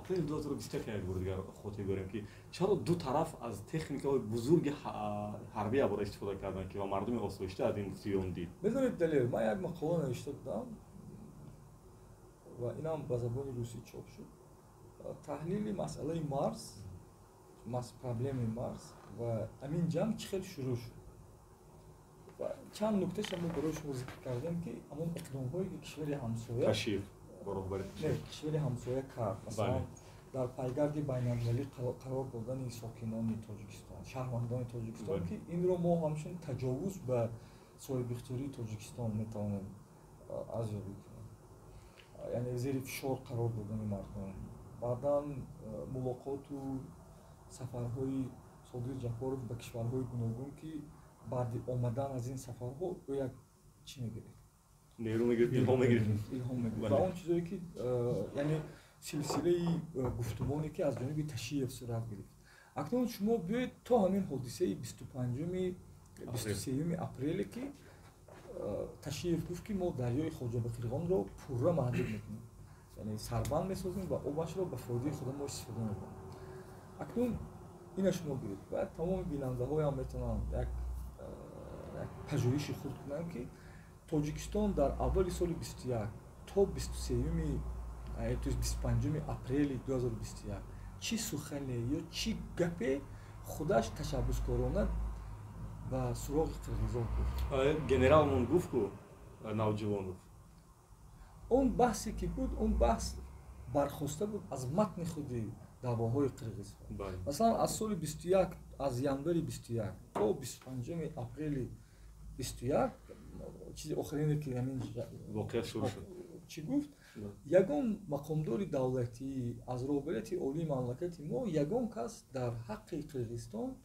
Апрели 2021 як бур дигар хотир дорем ки чаро ду тараф аз техникаҳои бузурги ҳарбӣ абора истифода карданд ки ва мардуми осоишта аз ин зиён дид. Бедонед далел, ман як мақола навишта будам ва инам ба забони русӣ чоп шуд. Таҳлили масъалаи Марс, проблемаи Марс ва амин ҷанг чӣ хел шурӯъ шуд. Ва чанд нукташа мо барои шумо зикр кардем ки амон иқдомҳое ки кишвари ҳамсоя Кашиф бароҳбари кишвари ҳамсоя кард. Масалан дар пайгарди байналмилалӣ қарор додани сокинони Тоҷикистон, шаҳрвандони Тоҷикистон ки инро мо ҳамчун таҷовуз ба соҳибихтиёрии Тоҷикистон метавонем арзёбӣ кунем. Яъне зери фишор қарор додани мардум. Баъдан мулоқоту сафарҳои Содиқ Ҷафоров ба кишварҳои гуногун ки баъди омадан аз ин сафарҳо ӯ як чӣ мегирифт? Нерӯ мегирифт, илҳом мегирифт. Ва он чизое ки яъне силсилаи гуфтумоне ки аз ҷониби Ташиев сурат гирифт. Акнун шумо биёед то ҳамин ҳодисаи 23 апреле ки Ташиев гуфт ки мо дарёи Хоҷабақирғонро пурра маҳдуд мекунем. Яъне сарбанд месозем ва обашро ба фоидаи худам мо истифода мекунем. Акнун ина шумо гиред. Баъд тамоми бинандаҳоям метавонанд як пажӯҳиши хурд кунанд ки Тоҷикистон дар аввали соли 21 то 25 апрели 2021 чӣ сухане ё чӣ гапе худаш ташаббускорона ба суроғи қирғизон гуфт. Генералмон гуфт ку Навҷувонов. Он баҳсе ки буд, он баҳс бархоста буд аз матни худи даъвоҳои Қирғизстон. Масалан аз соли 21 аз январи 21 то 25 апрели 21 чизи охирине ки ҳамин воқеа шурӯъ шуд. Чӣ гуфт? Ягон мақомдори давлатӣ аз роҳбарияти олии мамлакати мо ягон кас дар ҳаққи Қирғизстон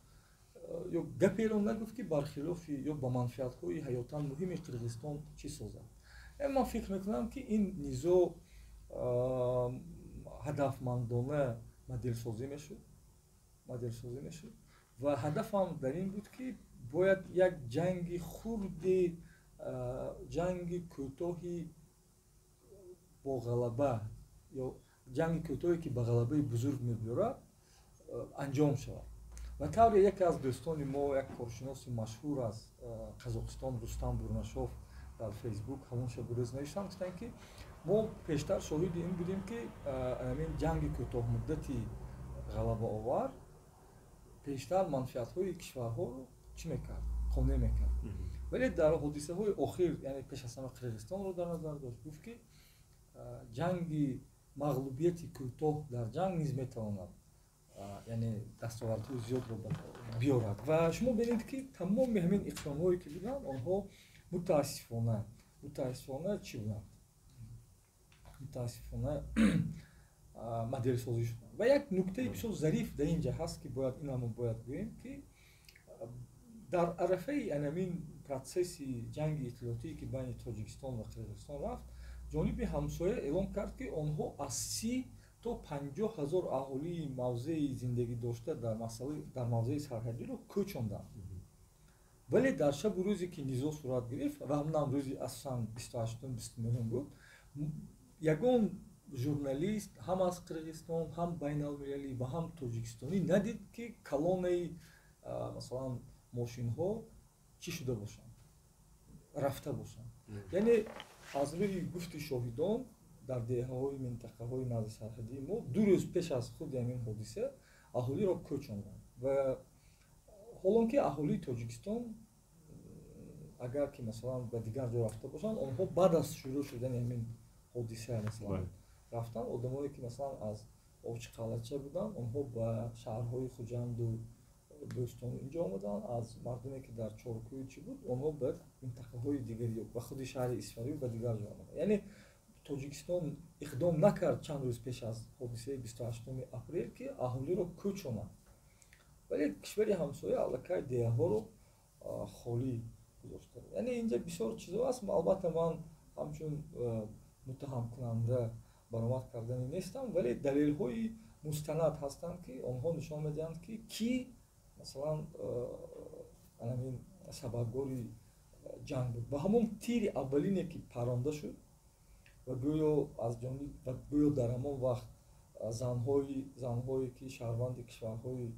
ё гаперо нагуфт ки бархилофи ё ба манфиатҳои ҳаётан муҳими Қирғизстон чӣ созад. Ман фикр мекунам ки ин низо ҳадафмандона моделсозӣ мешуд ва ҳадафам дар ин буд ки бояд як ҷанги хурди ҷанги кӯтоҳи бо ғалаба ё ҷанги кӯтоҳе ки ба ғалабаи бузург мебиёрад анҷом шавад. Ва тавре яке аз дӯстони мо, як коршиноси машҳур аз Қазоқистон, Рустам Бурнашов дар Фейсбук ҳамон шабурӯз навиштанд, гуфтанд ки мо пештар шоҳиди ин будем ки ҳамин ҷанги кӯтоҳмуддати ғалабаовар пештар манфиатҳои кишварҳоро чӣ мекард? Қонеъ мекард. Вале дар ҳодисаҳои охир, яъне пеш аз ҳама Қирғизстонро дар назар дошт, гуфт ки ҷанги мағлубияти кӯтоҳ дар ҷанг низ метавонад яъне дастовардҳои зиёдро биёрад. Ва шумо бинед ки тамоми ҳамин иқдомҳое ки буданд, онҳо мутаассифона чӣ буданд? Мутаассифона моделсозӣ шуданд. Ва як нуктаи бисёр зариф дар ин ҷа ҳаст ки инам бояд гӯем ки дар арафаи анамин процесси ҷанги иттилоотие ки байни Тоҷикистон ва Қирғизстон рафт, ҷониби ҳамсоя эълон кард ки онҳо аз 30 то 50 ҳазор аҳолии мавзеи зиндагӣ дошта дар мавзеи сарҳадиро кӯчонданд. Вале дар шабу рӯзе ки низо сурат гирифт ва ҳамнам рӯзи асосан 28-29 буд, ягон журналист ҳам аз Қирғизстон, ҳам байналмилалӣ ва ҳам тоҷикистонӣ надид ки колонаи масалан мошинҳо чӣ шуда бошанд, рафта бошанд. Яъне аз рӯи гуфти шоҳидон дар деҳаҳои минтақаҳои назди сарҳадии мо 2 рӯз пеш аз худи ҳамин ҳодиса аҳолиро кӯчонданд. Ва ҳолон ки аҳолии Тоҷикистон агар ки масалан ба дигар ҷо рафта бошанд, онҳо баъд аз шурӯъ шудани ҳамин ҳодиса масалан рафтанд. Одамое ки масалан аз Овчиқалача буданд, онҳо ба шаҳрҳои Хуҷанду Бӯстон инҷо омаданд. Аз мардуме ки дар Чоркӯи чӣ буд, онҳо ба минтақаҳои дигари ва худи шаҳри Исфарӣ ба дигар ҷо омаданд. Яъне Тоҷикистон иқдом накард чанд рӯз пеш аз ҳодисаи 28 апрел ки аҳолиро кӯчонад. Вале кишвари ҳамсоя аллакай деҳаҳоро холӣ гузошта. Яъне инҷа бисёр чизо аст. Албатта ман ҳамчун муттаҳамкунанда баромад кардани нестам, вале далелҳои мустанад ҳастанд ки онҳо нишон медиҳанд ки масалан ҳамин сабабгори ҷанг буд. Ва ҳамон тири аввалине ки паронда шуд ва гӯё дар ҳамон вақт занҳое ки шаҳрванди кишварҳои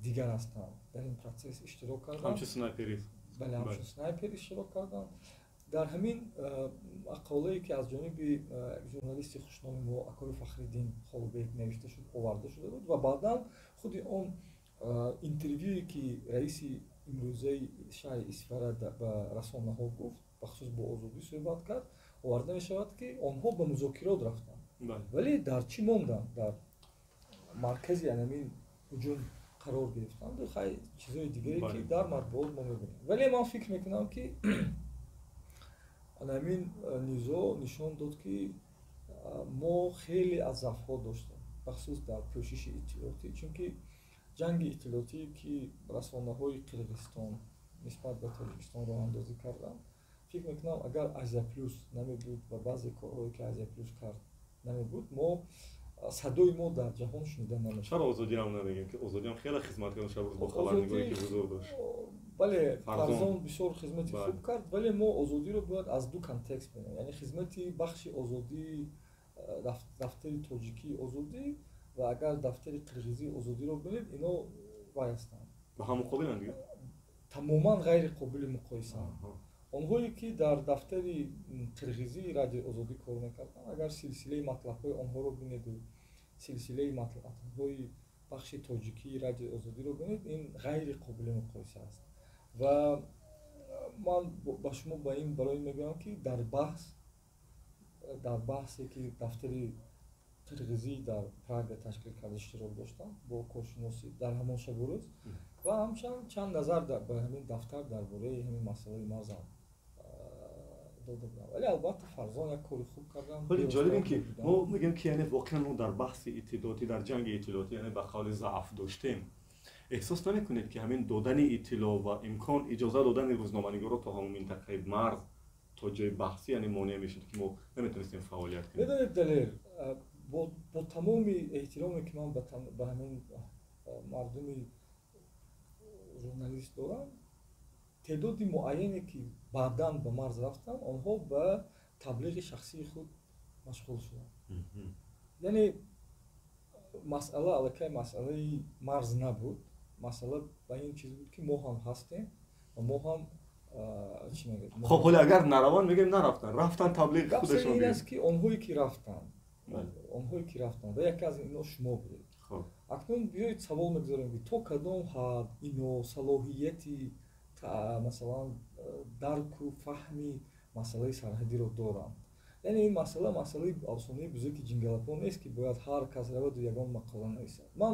дигар ҳастанд дар ин процесс иштирок карданд, ҳамчун снайпери. бале ҳамчун снайпер иштирок карданд. дар ҳамин мақолае ки аз ҷониби журналисти хушноми мо Акои Фахриддин Холубек навишта шуд, оварда шуда буд ва баъдан худи он интервюе ки раиси имрӯзаи шаҳри Исфара ба расонаҳо гуфт, бахусус бо Озодӣ суҳбат кард, оварда мешавад ки онҳо ба музокирот рафтанд, вале дар чӣ монданд? Дар маркази анамин ҳуҷум қарор гирифтанд, хай чизҳои дигаре ки дар матбуот мо мебинем. Вале ман фикр мекунам ки анамин низоъ нишон дод ки мо хеле аз зафҳо доштем, бахусус дар кӯшиши иттилоотӣ, чунки ҷанги иттилоотӣ ки расонаҳои Қирғизистон нисбат ба Тоҷикистон роҳандозӣ карданд, фикр мекунам агар Азия Плюс намебуд ва баъзе корҳое ки Азия Плюс кард намебуд, мо садои мо дар ҷаҳон шунида намешуд. Чаро Озодиам намегем ки Озодиам хеле хизмат кард шаб рӯз бо хабарнигорӣ ки ҳузур дошт. бале Фарзон бисёр хизмати хуб кард, вале мо озодиро бояд аз ду контекст бинем, яъне хизмати бахши озодӣ, дафтари тоҷикии озодӣ ва агар дафтари қирғизии озодиро бинед, ино вай ҳастанд, ба ҳам муқобиланд дигар, тамоман ғайри қобили муқоисанд. онҳое ки дар дафтари қирғизии радиои озодӣ кор мекарданд, агар силсилаи матлабҳои онҳоро бинеду силсилаи матлабҳои бахши тоҷикии радиои озодиро бинед, ин ғайри қобили муқоиса аст. ва ман ба шумо ба ин барои мегӯям ки дар баҳсе ки дафтари қирғизӣ дар Прага ташкил карда иштирок доштам бо коршиносӣ дар ҳамон шабу рӯз ва ҳамчанд чанд назар ба ҳамин дафтар дар бораи ҳамин масъалаи марзам дода будам, вале албатта Фарзон як кори хуб кардам. вале ҷолиб ин ки мо мегӯем ки яъне воқеан мо дар баҳси иттилоотӣ, дар ҷанги иттилоотӣ яъне ба қавли заъф доштем. эҳсос намекунед ки ҳамин додани иттилоъ ва имкон иҷоза додани рӯзноманигорот то ҳамон минтақаи марз то ҷои баҳсӣ яъне монеъ мешуд ки мо наметавонистем фаъолият кунем? медонед далер, бо тамоми эҳтироме ки ман ба ҳамин мардуми журналист дорам, теъдоди муайяне ки баъдан ба марз рафтанд, онҳо ба таблиғи шахсии худ машғул шуданд. яъне масъала аллакай масъалаи марз набуд, масъала ба ин чиз буд ки мо ҳам ҳастем ва мо ҳам чӣ мегӯяд, хоб ҳоле агар нараванд мегӯем нарафтанд, рафтанд таблиғи худашон. ин аст ки онҳое ки рафтанд ва яке аз ино шумо будед. акнун биёед савол мегузорем ки то кадом ҳад ино салоҳияти масалан дарку фаҳми масъалаи сарҳадиро доранд. яъне ин масъалаи афсонаи бузурги ҷингалакон нест ки бояд ҳар кас раваду ягон мақола нависад. ман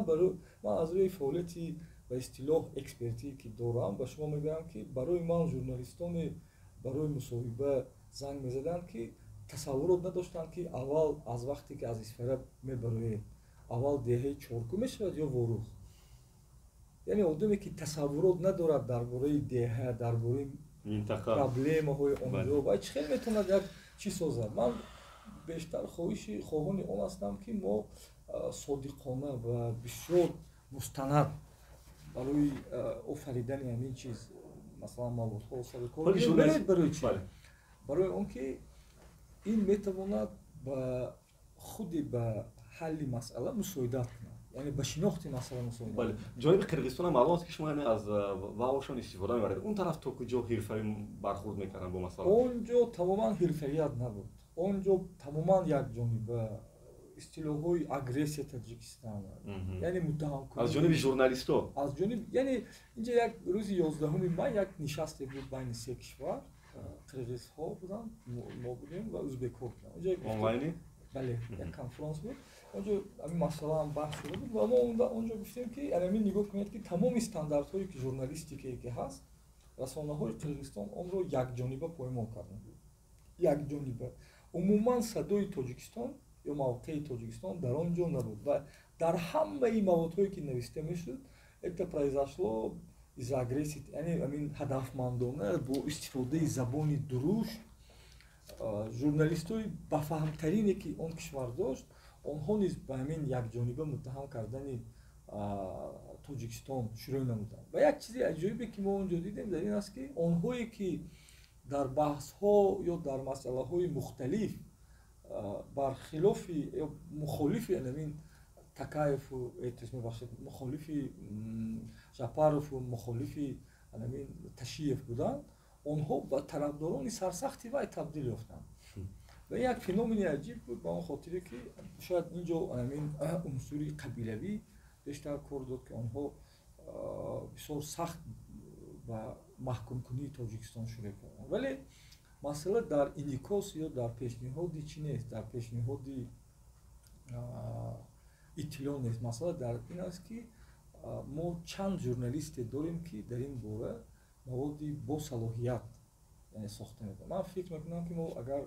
аз рӯи фаъолияти ба истилоҳ экспертие ки дорам ба шумо мегӯям ки барои ман журналистоне барои мусоҳиба занг мезаданд ки тасаввурот надоштанд ки аввал аз вақте ки аз Исфара мебароед аввал деҳаи Чоркӯ мешавад ё Ворух. яъне одаме ки тасаввурот надорад дар бораи деҳа, дар бораи проблемаҳои онҷо ва чӣ хел метавонад як чӣ созад. ман бештар хоҳони он ҳастам ки мо содиқона ва бисёр мустанад барои офаридани ҳамин чиз, масалан маводҳо содиқон барои чӣ? барои он ки ин метавонад ба худи ба ҳалли масъала мусоидат кунад, яъне ба шинохти масъала мусоидат. бале ҷониби Қирғизистон маълум аст ки шумо яъне аз ваошон истифода мебаред. он тараф то куҷо ҳирфавӣ бархурд мекарданд бо масъала? онҷо тамоман ҳирфавият набуд, онҷо тамоман якҷониба истилоҳҳои агрессия Таҷикистон, яъне муттаҳамкунӣ аз ҷониби журналистҳо, аз ҷониби, яъне инҷа як рӯзи 11 май як нишасте буд байни се кишвар, қирғизҳо буданд, мо будем ва ӯзбекҳо буданд. онлайни? бале, як конферонс буд, онҷо ҳамин масъала ҳам баҳс шуда буд ва мо онҷо гуфтем ки анамин нигоҳ кунед ки тамоми стандартҳое ки журналистикае ки ҳаст, расонаҳои Қирғизистон онро якҷониба поймол карданд. якҷониба умуман садои Тоҷикистон ё мавқеи Тоҷикистон дар он ҷо набуд ва дар ҳамаи маводҳое ки нависта мешуд, это произошло из-за агрессии, яъне ҳамин ҳадафмандона бо истифодаи забони дурушт журналистои бафаҳмтарине ки он кишвар дошт, онҳо низ ба ҳамин якҷониба муттаҳам кардани Тоҷикистон шурӯъ намуданд. ва як чизи аҷоибе ки мо онҷо дидем дар ин аст ки онҳое ки дар баҳсҳо ё дар масъалаҳои мухталиф бархилофи мухолифи анамин Такаеву эйтис мебахшед мухолифи Жапарову мухолифи анамин Ташиев буданд онҳо ба тарафдорони сарсахти вай табдил ёфтанд ва як феномени аҷиб буд ба он хотире ки шояд инҷо анамин унсури қабилавӣ бештар кор дод ки онҳо бисёр сахт ба маҳкумкунии Тоҷикистон шурӯъ карданд вале масъала дар инъикос ё дар пешниҳоди чӣ нест дар пешниҳоди иттилоъ нест масъала дар ин аст ки мо чанд журналисте дорем ки дар ин бора маводи бо салоҳият сохта мекунанд ман фикр мекунам ки мо агар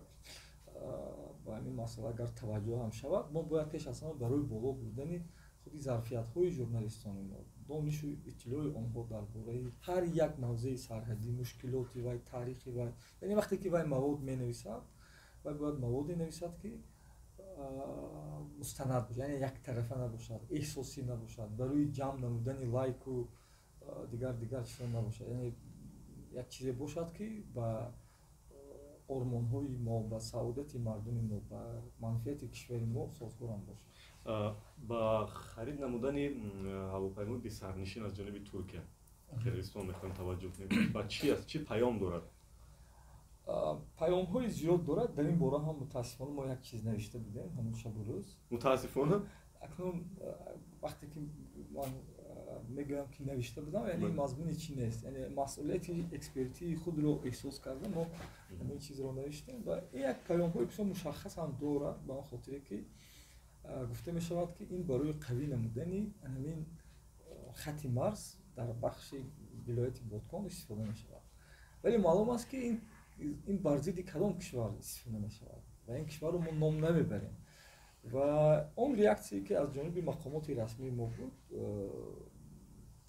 ба ин масъала агар таваҷҷӯҳ ҳам шавад мо бояд пеш аз ҳама барои боло бурдани худи зарфиятҳои журналистони мо донишу иттилоъи онҳо дар бораи ҳар як мавзеи сарҳадӣ мушкилоти вай таърихи вай яъне вақте ки вай мавод менависад вай бояд маводе нависад ки мустанад бошад яъне яктарафа набошад эҳсосӣ набошад барои ҷамъ намудани лайку дигар чизо набошад яъне як чизе бошад ки ба ормонҳои мо ба саодати мардуми мо ба манфиати кишвари мо созгорам бошад ба харид намудани ҳавопаймои бисарнишин аз ҷониби Туркия Қирғизистон мехоҳем таваҷҷӯҳ кунем ба чи аст чӣ паём дорад паёмҳои зиёд дорад дар ин бора ҳам мутаассифона мо як чиз навишта будем ҳамон шабу рӯз мутаассифона акнун вақте ки ман мегӯям ки навишта будам яъне мазмуни чӣ нест яъне масъулияти экспертии худро эҳсос карда мо ҳамин чизро навиштем ва ин як паёмҳои бисёр мушаххас ҳам дорад ба он хотире ки гуфта мешавад ки ин барои қавӣ намудани ҳамин хати марз дар бахши вилояти Боткон истифода мешавад вале маълум аст ки ин бар зидди кадом кишвар истифода мешавад ва ин кишварро мо ном намебарем ва он реаксие ки аз ҷониби мақомоти расмии мо буд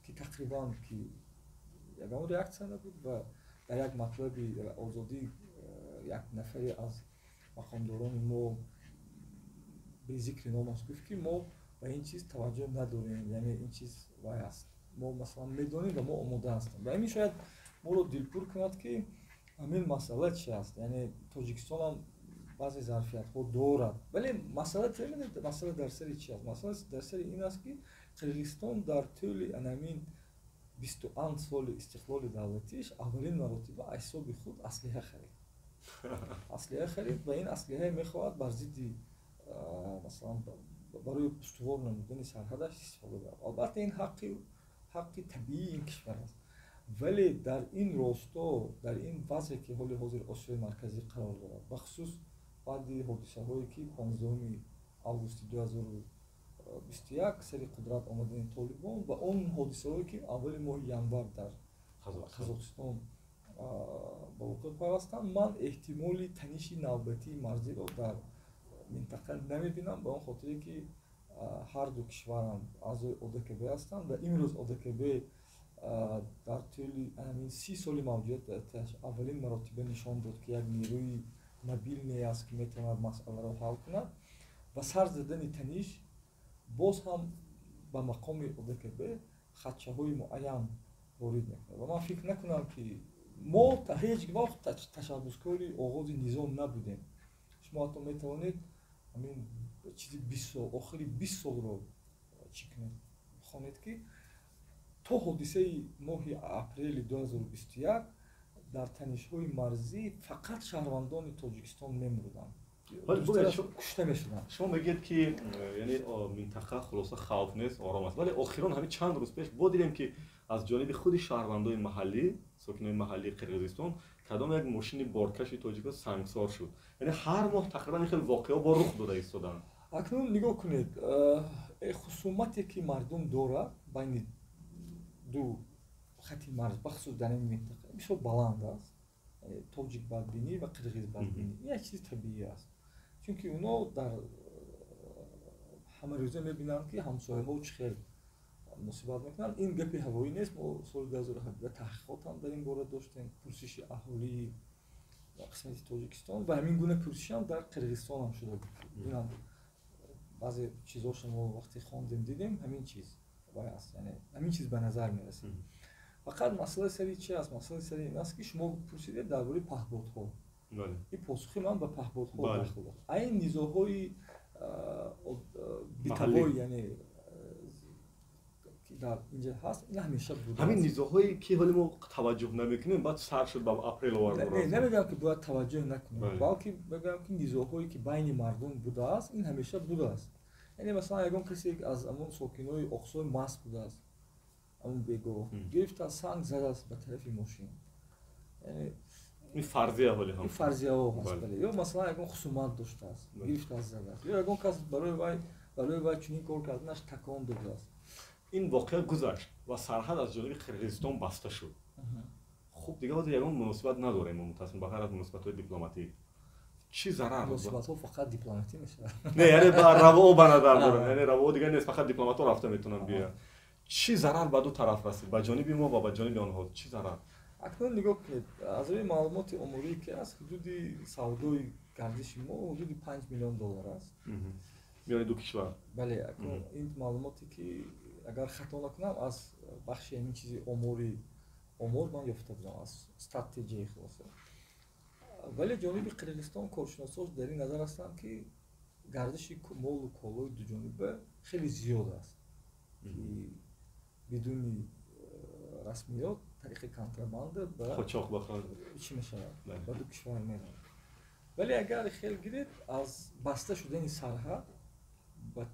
ки тақрибан ки ягон реаксия набуд ва дар як матлаби озодӣ як нафаре аз мақомдорони мо безикри номаш гуфт ки мо ба ин чиз таваҷҷӯҳ надорем яъне ин чиз вай аст мо масалан медонем ва мо омода ҳастем ва ин шояд моро дилпур кунад ки ҳамин масъала чӣ аст яъне Тоҷикистонам баъзе зарфиятҳо дорад вале масъала дар сари чӣ аст масъала дар сари ин аст ки Қирғизистон дар тӯли анамин 22 соли истиқлоли давлатиш аввалин маротиба аз ҳисоби худ аслиҳа харид ва ин аслиҳа мехоҳад бар зидди масалан барои устувор намудани сарҳадаш истифода барад албатта ин ҳаққи табиии ин кишвар аст вале дар ин росто дар ин вазъе ки ҳоли ҳозир Осиёи марказӣ қарор дорад бахусус баъди ҳодисаҳое ки 15 августи 2021 сари қудрат омадани Толибон ва он ҳодисаҳое ки аввали моҳи январ дар Қазоқистон ба вуқӯъ пайвастанд ман эҳтимоли таниши навбатии марзиро дар минтақа намебинам ба он хотире ки ҳар ду кишварам аъзои ОДКБ ҳастанд ва имрӯз ОДКБ дар тӯли 30 соли мавҷудияташ аввалин маротиба нишон дод ки як нерӯи мобилне аст ки метавонад масъаларо ҳал кунад ва сар задани таниш боз ҳам ба мақоми ОДКБ хадшаҳои муайян ворид мекунад ва ман фикр накунам ки мо ҳеҷ вақт ташаббускори оғози низом набудем шумо ҳатто метавонед ҳамин чизи 20 сол охири 20 солро чӣ кунед хонед ки то ҳодисаи моҳи апрели 2021 дар танишҳои марзӣ фақат шаҳрвандони Тоҷикистон мемурданд кушта мешуданд шумо мегӯед ки яъне минтақа хулоса хавф нест ором аст вале охирон ҳамин чанд рӯз пеш бо дидем ки аз ҷониби худи шаҳрвандои маҳаллӣ сокинони маҳаллии Қирғизистон кадом як мошини боркаши тоҷикист сангсор шуд яъне ҳар моҳ тақрибан ин хел воқеаҳо бо рух дода истоданд акнун нигоҳ кунед хусумате ки мардум дорад байни ду хати марз бахусус дар ин минтақа бисёр баланд аст тоҷик бадбинӣ ва қирғиз бадбинӣ ин як чизи табиӣ аст чунки оно дар ҳамарӯза мебинанд ки ҳамсояҳо чӣ хел мусибат мекунанд ин гапи ҳавоӣ нест мо соли 2017 таҳқиқотам дар ин бора доштем пурсиши аҳолии қисмати Тоҷикистон ва ҳамин гуна пурсишам дар Қирғизистон ҳам шуда инам баъзе чизоша мо вақте хондем дидем ҳамин чиз вай аст яъне ҳамин чиз ба назар мерасид фақат масъалаи сари чӣ аст масъалаи сари ин аст ки шумо пурсидед дар бораи паҳбодҳо این پاسخی من به پهپادها بله. داخل بود. این نزاع‌های محلی. بی‌توایی یعنی که در اینجا هست این همیشه بوده. همین نزاع‌هایی که حالی ما توجه نمی‌کنیم بعد سر شد به اپریل آوردن. نه نمیگم که باید توجه نکنیم، بله. بلکه میگم که نزاع‌هایی که بین مردم بوده است این همیشه بوده است. یعنی مثلا یگان کسی از همون ساکنای اقصای ماست بوده است، همون بگو گرفته سنگ زده است به طرف ماشین. یعنی این فرضیه حالی هم. این فرضیه ها هست. بله. یا مثلا یگان خصومت داشته است، بله. گرفته است زده است. یا یگان کس برای وای چنین کار کردنش تکان داده است. این واقعه گذشت و سرحد از جانب قرقیزستان بسته شد. خب دیگه باز یگان مناسبت نداریم متصل به هر از مناسبت‌های دیپلماتیک. چی ضرر بود؟ مناسبت‌ها فقط دیپلماتی میشه. نه یعنی با روا به نظر دارن، یعنی روا دیگه نیست، فقط دیپلمات‌ها رفته میتونن بیان. چی ضرر به دو طرف رسید؟ به جانب ما و به جانب آنها چی ضرر؟ اکنون نگاه کنید از روی معلومات اموری که از حدود سودای گردش ما حدود 5 میلیون دلار است. میان دو کشور. بله اکنون این معلوماتی که اگر خطا نکنم از بخش این چیزی امور من یافته بودم از استراتژی خلاصه. ولی جانب قرقیزستان کارشناساش در این نظر هستند که گردش مال و کالای دو جانبه خیلی زیاد است که بدون رسمیات طریق کنتراباند به قاچاق بخواد چی میشه به دو کشور میره. ولی اگر خیلی گیرید از بسته شدن سرحد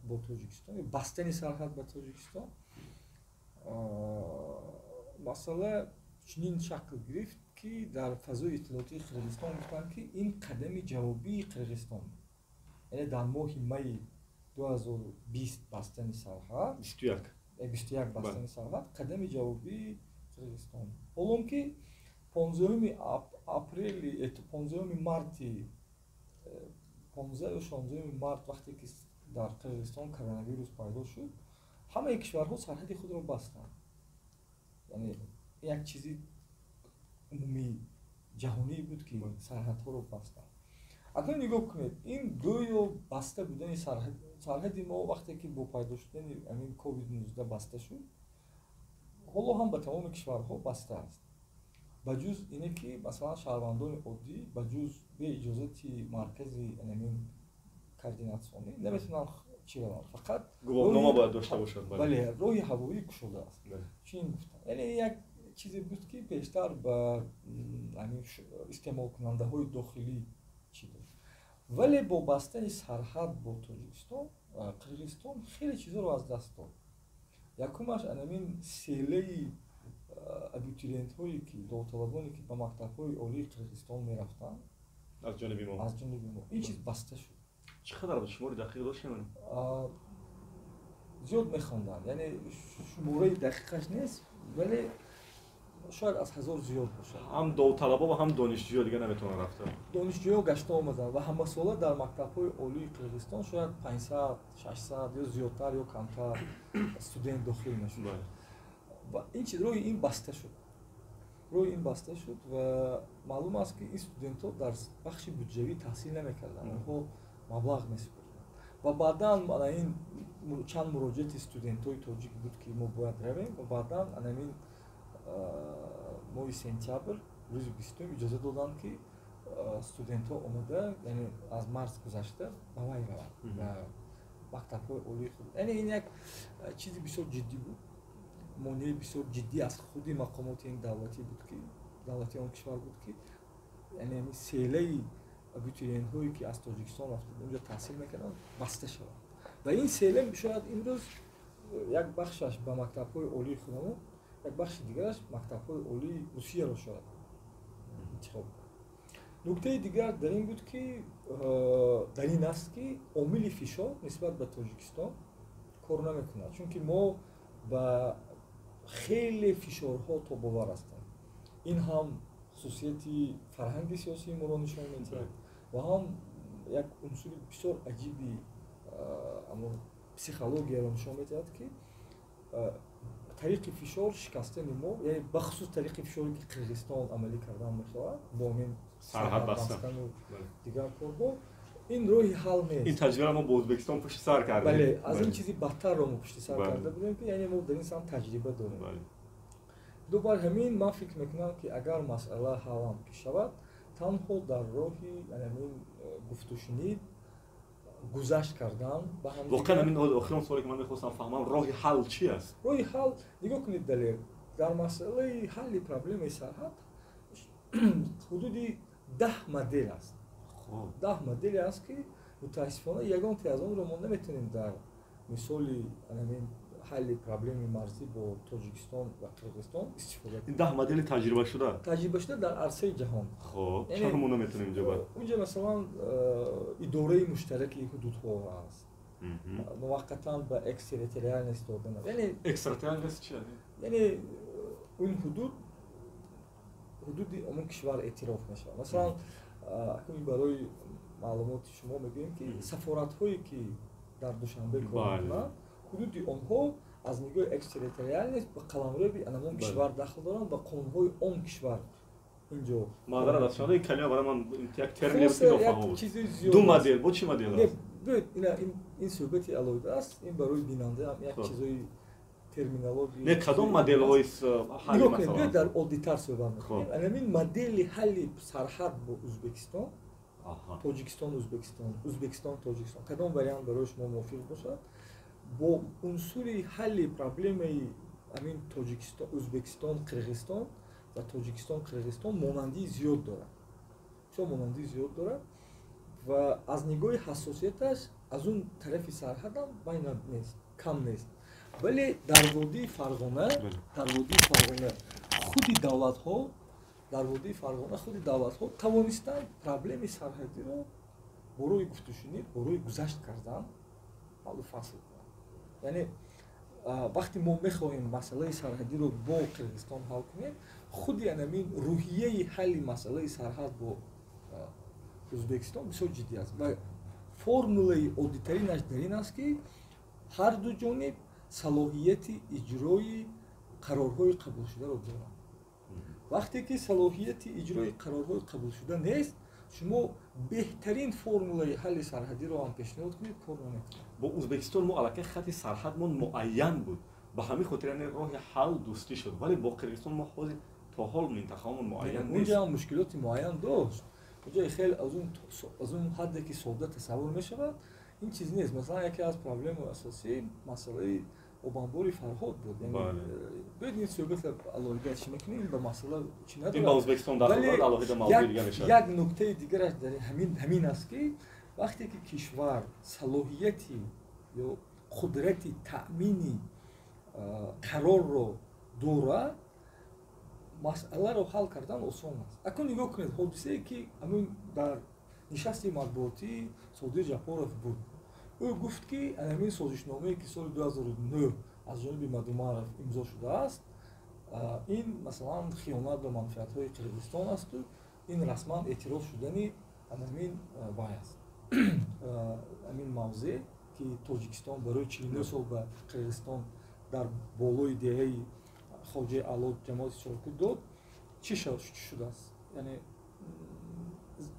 با تاجیکستان، بستن سرحد با تاجیکستان مسئله چنین شکل گرفت که در فضای اطلاعاتی قرقیزستان گفتن که این قدم جوابی قرقیزستان، یعنی در ماه می 2020 بستن سرحد 21 بستن سرحد قدم جوابی قرقیزستان. حالا که 15 اپریل 15 مارت 15 و 16 مارت وقتی که در قرقیزستان کرونا ویروس پیدا شد همه کشورها سرحد خود را بستند. یعنی یک چیزی عمومی جهانی بود که سرحدها رو بستند. اگر نگاه کنید این گویا بسته بودن سرحد ما وقتی که با پیدا شدن همین کووید 19 بسته شد حالا هم به تمام کشورها بسته است. بجز اینه که مثلا شهروندان عادی بجز به اجازت مرکز همین کوردیناسیونی نمیتونن چی برن، فقط گواهینامه باید داشته باشد. بله راه هوایی گشوده است. چین گفتن یعنی یک چیزی بود که بیشتر به همین استعمال کننده های داخلی چی داشت. ولی با بستن سرحد با تاجیکستان قرقیزستان خیلی چیزا رو از دست داد. یکمش همین سیله ابیتورینت هایی که داوطلبانی که به مکتب های عالی قرقیزستان میرفتن از جانب ما این چیز بسته شد. چقدر بود شمار دقیق داشتیم؟ زیاد میخوندن، یعنی شماره دقیقش نیست ولی شاید از 1000 زیاد باشه. هم داوطلبا و هم دانشجوها دیگه نمیتونن رفتن. دانشجوها گشته آمدن و همه ساله در مکتب‌های عالی قرقیزستان شاید 500 600 یا زیادتر یا کمتر استودنت داخل میشد. و این چیز روی این بسته شد و معلوم است که این استودنت‌ها در بخش بودجه‌ای تحصیل نمی‌کردند. اونها مبلغ می‌سپردند. و بعداً من این چند مراجعت استودنت‌های تاجیک بود که ما باید رویم و بعداً همین ماه سپتامبر روز 20 اجازه دادن که استودنت‌ها اومده، یعنی از مارس گذشته به وای روند و مکتب‌های عالی خود. یعنی این یک چیزی بسیار جدی بود، مانع بسیار جدی از خود مقامات این دولتی بود که دولتی اون کشور بود که یعنی همین سیله ابیتورین‌هایی که از تاجیکستان رفته اونجا تحصیل می‌کردن بسته شد و این سیله شاید امروز یک بخشش به مکتب‌های عالی خودمون، یک بخش دیگرش مکتب‌های عالی روسیه را شاید انتخاب. نکته دیگر در این بود که در این است که عامل فشار نسبت به تاجیکستان کار نمی‌کند، چون که ما با خیلی فشارها تا باور هستیم. این هم خصوصیتی فرهنگ سیاسی ما را نشان می‌دهد و هم یک عنصر بسیار عجیبی اما پسیخولوژی را نشان می‌دهد که طریق فشار شکستن ما، یعنی بخصوص طریق فشاری که قرقیزستان عملی کردن می‌خواهد با این سرحد بستن و دیگر کارها این روی حل نیست. این تجربه ما با ازبکستان پشت سر کردیم. بله از این چیزی بدتر رو ما پشت سر کرده بودیم که یعنی ما در این سمت تجربه داریم. دوباره همین من فکر میکنم که اگر مسئله حل هم که شود танҳо дар роҳи ҳамин гуфтушунид гузашт кардан ба ҳамдигар. واقعا همین آخرین سوالی که من می‌خواستم فهمم راه حل چی است؟ роҳи ҳал нигоҳ кунед далер дар масъалаи ҳалли проблемаи сарҳад ҳудуди 10 модел аст. خب 10 модели аст ки мутаассифона ягонте аз онро мо наметавонем дар мисоли ҳамин ҳалли проблеми марзӣ бо Тоҷикистон ва Қирғизистон истифода این 10 مدل تجربه شده. таҷрибашуда дар арсаи ҷаҳон. خب یعنی- چرا ما نمیتونیم اینجا بعد؟ унҷа масалан идораи муштараки ҳудудҳо аст. муваққатан ба экстерриториальность додана. яъне اکستراتریالنس چیه؟ яъне он ҳудуди он кишвар эътироф мешавад. масалан акун барои маълумоти шумо мегӯем ки сафоратҳое ки дар Душанбе кор мекунанд ҳудуди онҳо аз нигоҳи экстерриториальность ба қаламроби анамон кишвар дахл доранд ва қонунҳои он кишвар инҷо معذرت از شما این کلمه برای من یک ترم خلاصه نمی‌تونم یک بفهمم. چیزی زیاد دو است. مدل با چی مدل است؟ بیاید این صحبتی علایده است. این برای بیننده هم یک چیزای ترمینولوژی نه کدام مدل های حل نگاه کنید. بیاید در مثلا؟ اودیتر صحبت می‌کنیم. این مدل حل سرحد با ازبکستان، آها. تاجیکستان، ازبکستان، تاجیکستان کدام وریانت برای شما موافق باشد با عنصر حل پرابلم همین تاجیکستان، ازبکستان، قرقیزستان و تاجیکستان، قرقیزستان مانندی زیاد دارد. چون مانندی زیاد دارد و از نگاه حساسیتش از اون طرف سرحد هم بین نیست، کم نیست. ولی در وادی فرغانه خودی دولت ها توانستند پرابلم سرحدی رو برای گفتگو برای گذشت کردن حل و فصل کنند. یعنی وقتی ما میخواهیم مسئله سرحدی رو با قرقیزستان حل کنیم خودی همین روحیه حل مسئله سرحد با ازبکستان بسیار جدی است و فرمولای اودیترینش در این است که هر دو جانب صلاحیت اجرای قرارهای قبول شده رو دارند. وقتی که صلاحیت اجرای قرارهای قبول شده نیست شما بهترین فرمولای حل سرحدی رو هم پیشنهاد کنید کار نمیکنه. با ازبکستان ما علاقه خط سرحدمون معین بود. به همین خاطر یعنی راه حل دوستی شد. ولی با قرقیزستان ما خود تا حال منطقه‌مون معین نیست. اونجا هم مشکلات معین داشت. اونجا خیلی از اون حدی که ساده تصور میشود این چیز نیست. مثلا یکی از پرابلم اساسی مسئله обанбори фарҳод буд. Бояд ин суҳбат алоҳидааш мекунем ба масъала чӣ надорад. ин ба Ӯзбекистон дахл дорад, алоҳида мавзӯи дигар мешавад. Як нуктаи дигараш дар ҳамин аст ки вақте ки кишвар салоҳияти ё қудрати таъмини қарорро дорад масъаларо ҳал кардан осон аст. Акун нигоҳ кунед ҳодисае ки ҳамин дар нишасти матбуотӣ Содир Ҷапоров буд. ӯ гуфт ки ҳамин созишномае ки соли 2009 аз ҷониби Мадумаров имзо шудааст ин масалан хиёнат ба манфиатҳои Қирғизистон асту ин расман эътироф шудани ҳамин вай аст. ҳамин мавзеъ ки Тоҷикистон барои 49 сол ба Қирғизистон дар болои деҳаи хоҷаи аъло ҷамоати чоркӯ дод чӣ шудааст? яъне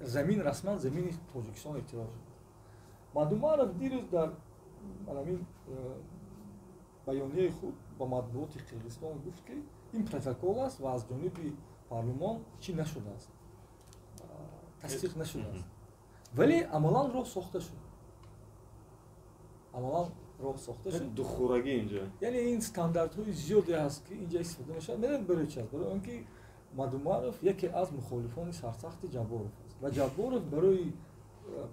замин расман замини Тоҷикистон эътироф шуд. Мадумаров дирӯз дар ҳамин баёнияи худ ба матбуоти Қирғизистон гуфт ки ин протокол аст ва аз ҷониби парлумон чӣ нашудааст, тасдиқ нашудааст. Вале амалан роҳ сохта шуд. духурагӣ инҷа. Яъне ин стандартҳои зиёде ҳаст ки инҷа истифода мешавад. Медонед барои чӣ аст? Барои он ки Мадумаров яке аз мухолифони сарсахти Ҷаборов аст ва Ҷаборов барои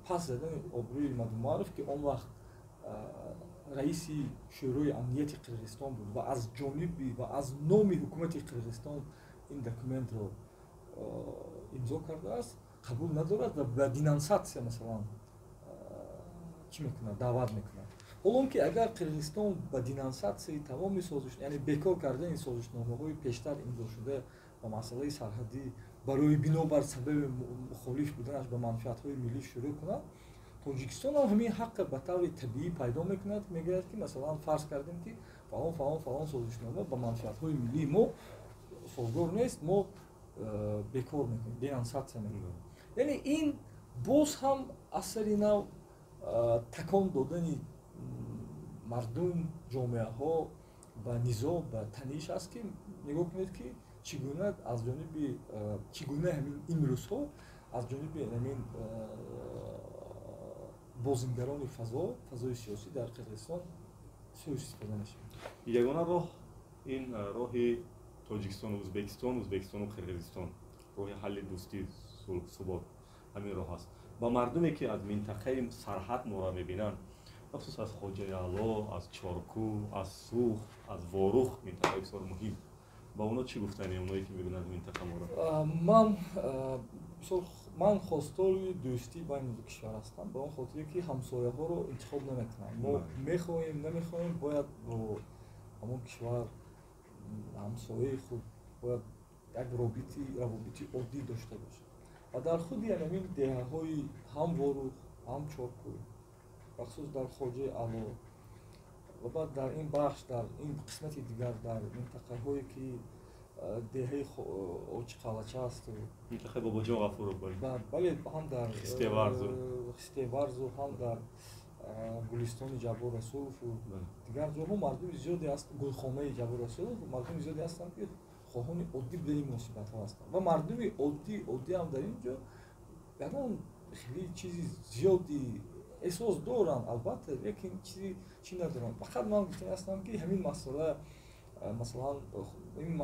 пас задани обрӯи Мадумаров ки он вақт раиси шӯрои амнияти Қирғизистон буд ва аз ҷониби ва аз номи ҳукумати Қирғизистон ин документро имзо кардааст қабул надорад ва ба денонсатсия масалан чӣ мекунад, даъват мекунад. ҳолон ки агар Қирғизистон ба денонсатсияи тамоми яъне бекор кардани созишномаҳои пештар имзо шуда ба масъалаи сарҳадӣ барои бинобар сабаби мухолиф буданаш ба манфиатҳои миллӣ шурӯъ кунад, Тоҷикистон ҳам ҳамин ҳаққа ба таври табиӣ пайдо мекунад. мегӯяд ки масалан фарз кардем ки фалон созишнома ба манфиатҳои миллии мо созгор нест, мо бекор мекунем, денонсатсия мекунем. яъне ин боз ҳам асари нав такон додани мардум, ҷомеаҳо ба низоъ, ба таниш аст ки нигоҳ кунед ки чӣ гуна ҳамин имрӯзҳо аз ҷониби ҳамин бозингарони фазои сиёсӣ дар Қирғизистон сӯ истифода мешавад. ягона роҳ ин роҳи тоҷикистону ӯзбекистон, ӯзбекистону қирғизистон, роҳи ҳалли дӯстӣ, сулҳ, субот, ҳамин роҳ аст. ба мардуме ки аз минтақаи сарҳад моро мебинанд, махсус аз Хоҷаи Аъло, аз Чоркӯ, аз Сух, аз Ворух, минтақаи бисёр муҳим, ба онҳо чӣ гуфтани онҳое ки мебинанд минтақа моро? ман хостори дӯстӣ байни ду кишвар ҳастам, ба он хотире ки ҳамсояҳоро интихоб намекунам. Мо мехоҳем, намехоҳем, бояд бо ҳамон кишвар ҳамсояи худ бояд як равобити оддӣ дошта бошем. ва дар худи ҳамин деҳаҳои ҳам Ворух, ҳам Чоркӯ, бахусус дар Хоҷаи Аъло ва баъд дар ин бахш, дар ин қисмати дигар, дар минтақаҳое ки деҳаи Очқалача асту минтақаи Бобоҷон Ғафуров, бале, ҳам дар Хистеварзу, ҳам дар Гулистони Ҷабор Расулову дигар ҷоҳо мардуми зиёде аст, Гулхонаи Ҷабор Расулов, мардуми зиёде ҳастанд ки хоҳони оддӣ будани муносибатҳо ҳастанд ва мардуми оддӣ ҳам дар ин ҷо ягон хеле чизи зиёди эҳсос доранд, албатта, лекин чизи чӣ надоранд. Фақат ман гуфтани ҳастам ки ҳамин масъала, масалан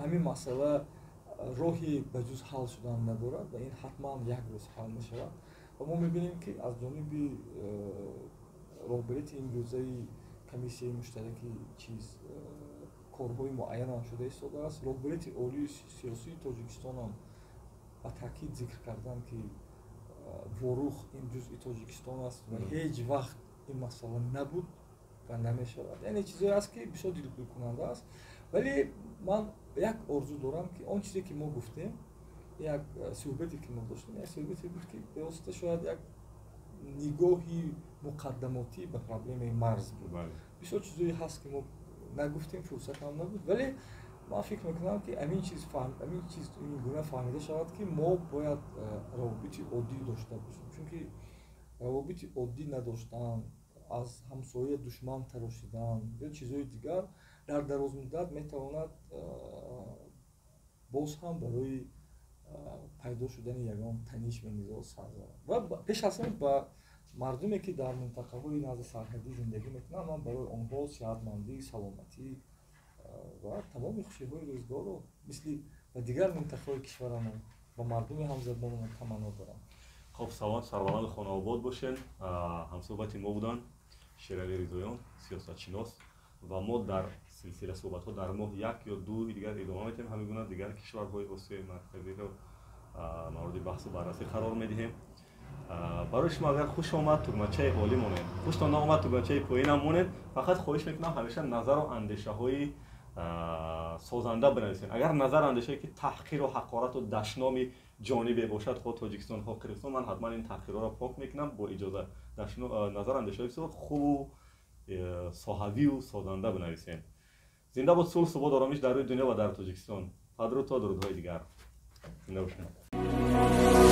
ҳамин масъала роҳи ба ҷуз ҳал шудан надорад ва ин ҳатман як рӯз ҳал мешавад. ва мо мебинем ки аз ҷониби роҳбарияти имрӯзаи комиссияи муштараки корҳои муайянам шуда истодааст. Роҳбарияти олии сиёсии Тоҷикистонам ба таъкид зикр карданд ки Ворух ин ҷузъи Тоҷикистон аст ва ҳеҷ вақт ин масъала набуд ва намешавад. Яъне чизое аст ки бисёр дилкунанда аст. Вале ман як орзу дорам ки он чизе ки мо гуфтем, як суҳбате ки мо доштем, як суҳбате буд ки бевосита шояд як нигоҳи муқаддамотӣ ба проблемаи марз буд. Бисёр чизое ҳаст ки мо нагуфтем, фурсатам набуд, вале ман фикр мекунам ки ҳамин чиз ин гуна фаҳмида шавад ки мо бояд равобити оддӣ дошта бошем, чунки равобити оддӣ надоштан, аз ҳамсоя душман тарошидан ё чизҳои дигар дар дарозмуддат метавонад боз ҳам барои пайдо шудани ягон таниши низоъ сар зарад. Ва пеш аз ҳам ба мардуме ки дар минтақаҳои назди сарҳадӣ зиндагӣ мекунанд, ман барои онҳо сиҳатмандӣ, саломатӣ ва тамоми хушиҳои рӯзгоро мисли ба дигар минтақаҳои кишварамон ба мардуми ҳамзабонамон таманно дорам. хуб, саломат, сарбаланди хонаобод бошен. ҳамсӯҳбати мо буданд Шерави Ризоён, сиёсатшинос, ва мо дар силсила суҳбатҳо дар моҳ як ё ду дигар идома медиҳем. ҳамин гуна дигар кишварҳои Осиёи Марказиро мавриди баҳсу баррасӣ қарор медиҳем. барои шумо агар хуш омад, тугмачаи олӣ монед, хуштон наомад, тугмачаи поинам монед, фақат хоҳиш мекунам ҳамеша назару андешаҳои созанда бинависед. агар назар андешае ки таҳқиру ҳақорату дашноми ҷонибе бошад, хо Тоҷикистон, хо Қирғизистон, ман ҳатман ин таҳқирҳоро пок мекунам бо иҷоза. назар андешаҳои бисёр хубу соҳавию созанда бинависед. зинда бод сулҳ, субот, оромиш дар рӯи дунё ва дар Тоҷикистон. Падру то дурудҳои дигар. зинда бошед.